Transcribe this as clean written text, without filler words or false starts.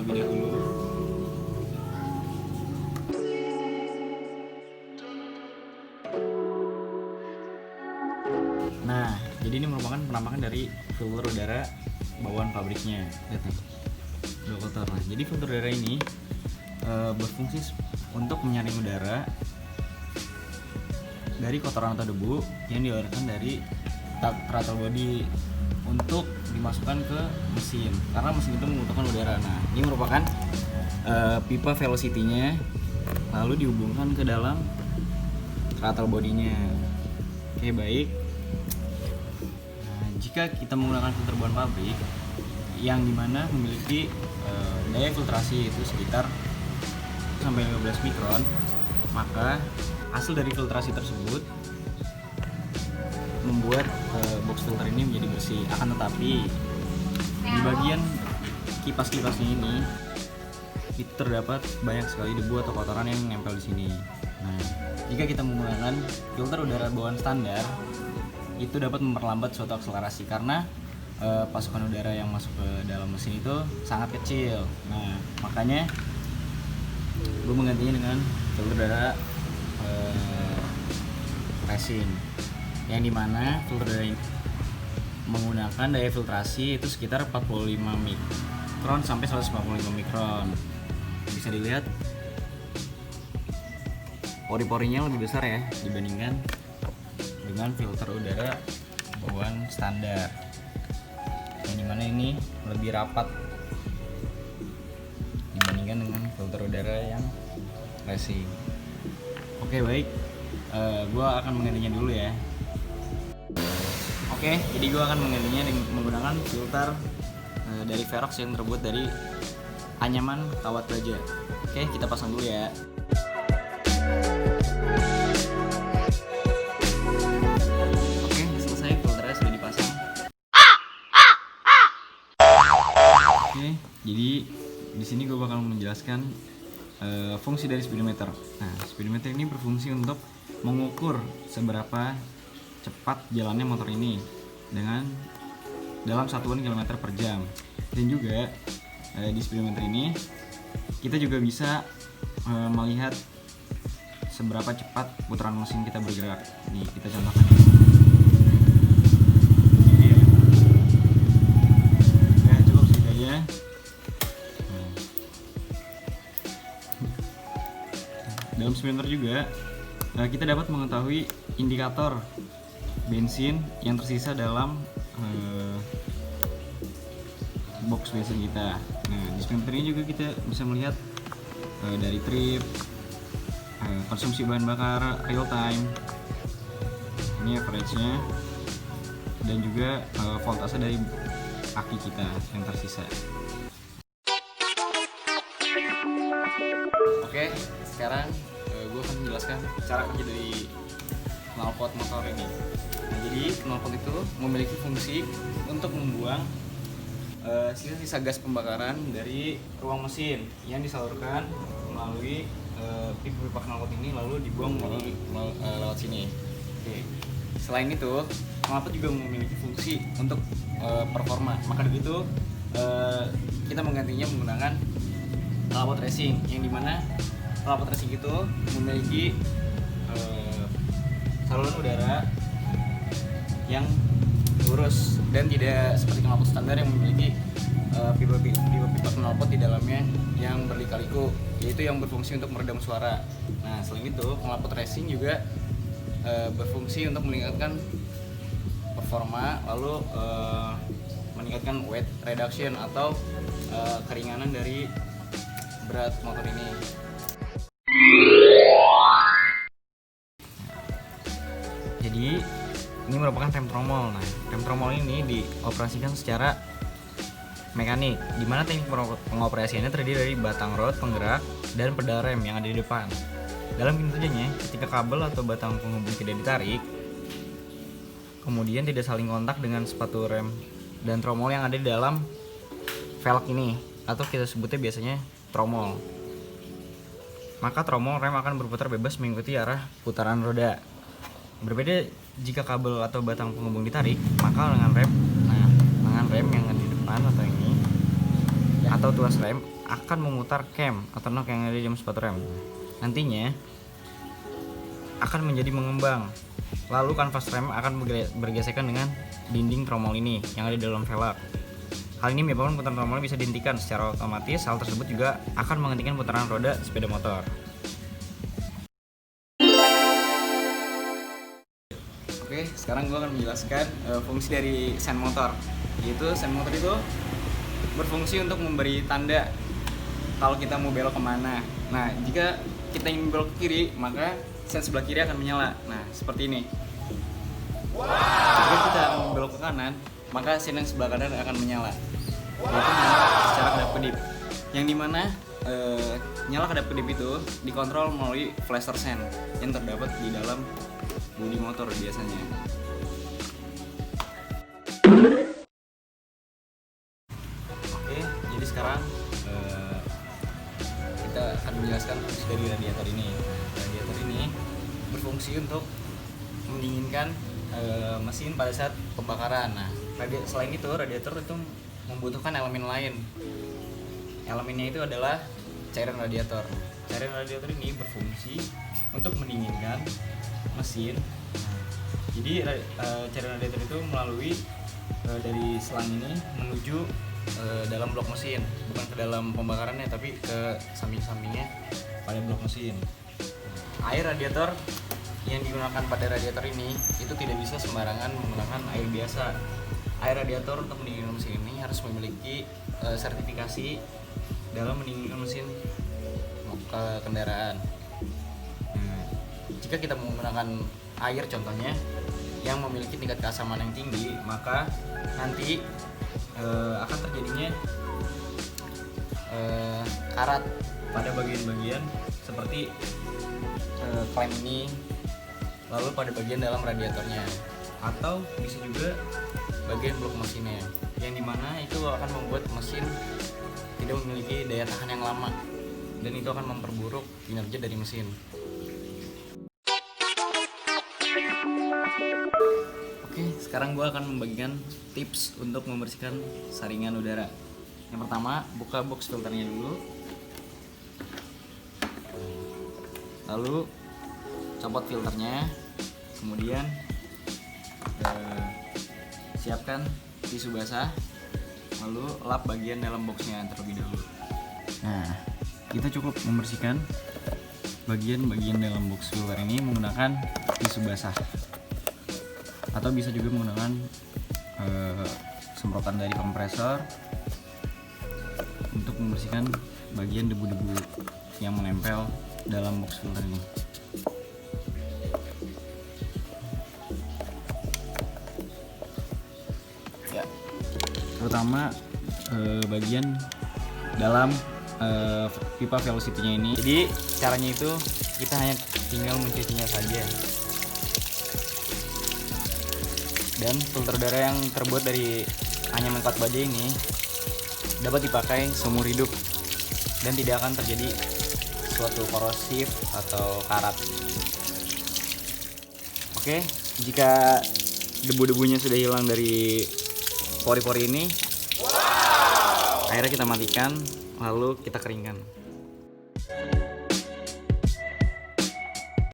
terlebih dahulu. Nah, jadi ini merupakan penampakan dari filter udara bawaan pabriknya. Lihat nih, udah kotor. Nah, jadi filter udara ini berfungsi untuk menyaring udara dari kotoran atau debu yang dikeluarkan dari throttle body untuk dimasukkan ke mesin, karena mesin itu membutuhkan udara. Nah, ini merupakan pipa velocity-nya, lalu dihubungkan ke dalam throttle body-nya. Oke, baik. Nah, jika kita menggunakan filter bawaan pabrik yang dimana memiliki daya filtrasi itu sekitar sampai 15 mikron, maka hasil dari filtrasi tersebut membuat box filter ini menjadi bersih. Akan tetapi di bagian kipas-kipasnya ini itu terdapat banyak sekali debu atau kotoran yang nempel di sini. Nah, jika kita menggunakan filter udara bawaan standar, itu dapat memperlambat suatu akselerasi karena pasukan udara yang masuk ke dalam mesin itu sangat kecil. Nah, makanya gue menggantinya dengan filter udara racing, yang dimana filter udara ini menggunakan daya filtrasi itu sekitar 45 mikron sampai 145 mikron. Bisa dilihat pori-porinya lebih besar ya dibandingkan dengan filter udara bawaan standar, yang dimana ini lebih rapat dibandingkan dengan filter udara yang racing. Oke, baik, gue akan menggantinya dulu ya. Oke, jadi gue akan menggantinya dengan menggunakan filter dari Verox yang terbuat dari anyaman kawat baja. Oke, kita pasang dulu ya. Oke, selesai, filternya sudah dipasang. Oke, jadi di sini gue bakal menjelaskan fungsi dari speedometer. Nah, speedometer ini berfungsi untuk mengukur seberapa cepat jalannya motor ini dengan dalam satuan kilometer per jam. Dan juga di speedometer ini kita juga bisa melihat seberapa cepat putaran mesin kita bergerak. Nih, kita contohkan. Ya, cukup segitu aja. Dalam speedometer juga kita dapat mengetahui indikator bensin yang tersisa dalam box bensin kita. Nah, di speedometer ini juga kita bisa melihat dari trip, konsumsi bahan bakar real time, ini average-nya, dan juga voltase dari aki kita yang tersisa. Oke, sekarang gue akan menjelaskan cara kerja dari knalpot motor ini. Nah, jadi knalpot itu memiliki fungsi untuk membuang sisa-sisa gas pembakaran dari ruang mesin yang disalurkan melalui pipa-pipa knalpot ini, lalu dibuang melalui lewat sini. Oke. Selain itu, knalpot juga memiliki fungsi untuk performa. Maka dari itu kita menggantinya menggunakan knalpot racing, yang dimana knalpot racing itu memiliki saluran udara yang lurus dan tidak seperti knalpot standar yang memiliki pipa knalpot di dalamnya yang berliku-liku, yaitu yang berfungsi untuk meredam suara. Nah, selain itu knalpot racing juga berfungsi untuk meningkatkan performa, lalu meningkatkan weight reduction atau keringanan dari berat motor ini. Jadi ini merupakan rem tromol. Nah, rem tromol ini dioperasikan secara mekanik, di mana teknik pengoperasiannya terdiri dari batang rod penggerak dan pedal rem yang ada di depan. Dalam kinerjanya, ketika kabel atau batang penghubung tidak ditarik, kemudian tidak saling kontak dengan sepatu rem dan tromol yang ada di dalam velg ini, atau kita sebutnya biasanya tromol, maka tromol rem akan berputar bebas mengikuti arah putaran roda. Berbeda jika kabel atau batang penghubung ditarik, maka lengan rem yang di depan atau ini atau tuas rem akan memutar cam atau knock yang ada di dalam sepatu rem. Nantinya akan menjadi mengembang. Lalu kanvas rem akan bergesekan dengan dinding tromol ini yang ada di dalam velg. Hal ini menyebabkan putaran tromol bisa dihentikan secara otomatis. Hal tersebut juga akan menghentikan putaran roda sepeda motor. Oke, sekarang gue akan menjelaskan fungsi dari sen motor. Yaitu sen motor itu berfungsi untuk memberi tanda kalau kita mau belok kemana. Nah, jika kita ingin belok ke kiri, maka sen sebelah kiri akan menyala. Nah, seperti ini. Jika kita mau belok ke kanan, maka sen yang sebelah kanan akan menyala. Yaitu menyala secara kedap-kedip. Yang dimana nyala kedap-kedip itu dikontrol melalui flasher sen yang terdapat di dalam bodi motor biasanya. Oke, jadi sekarang kita akan menjelaskan fungsi dari radiator ini. Radiator ini berfungsi untuk mendinginkan mesin pada saat pembakaran. Nah, selain itu radiator itu membutuhkan elemen lain. Elemennya itu adalah cairan radiator. Cairan radiator ini berfungsi untuk mendinginkan mesin. Jadi cairan radiator itu melalui dari selang ini menuju dalam blok mesin, bukan ke dalam pembakarannya tapi ke samping-sampingnya pada blok mesin. Air radiator yang digunakan pada radiator ini itu tidak bisa sembarangan menggunakan air biasa. Air radiator untuk mendinginkan mesin ini harus memiliki sertifikasi dalam mendinginkan mesin kendaraan. Jika kita menggunakan air contohnya yang memiliki tingkat keasaman yang tinggi, maka nanti akan terjadinya karat pada bagian-bagian seperti klem ini, lalu pada bagian dalam radiatornya, atau bisa juga bagian blok mesinnya, yang dimana itu akan membuat mesin tidak memiliki daya tahan yang lama dan itu akan memperburuk kinerja dari mesin. Oke, sekarang gue akan membagikan tips untuk membersihkan saringan udara. Yang pertama, buka box filternya dulu, lalu copot filternya, kemudian siapkan tisu basah, lalu lap bagian dalam boxnya terlebih dahulu. Nah, kita cukup membersihkan bagian-bagian dalam box filter ini menggunakan tisu basah, atau bisa juga menggunakan semprotan dari kompresor untuk membersihkan bagian debu-debu yang menempel dalam box filter ini. Ya, terutama bagian dalam pipa velocity-nya ini. Jadi caranya itu kita hanya tinggal mencucinya saja. Dan filter udara yang terbuat dari anyaman kawat baja ini dapat dipakai seumur hidup dan tidak akan terjadi suatu korosif atau karat. Oke, jika debu-debunya sudah hilang dari pori-pori ini, akhirnya kita matikan lalu kita keringkan.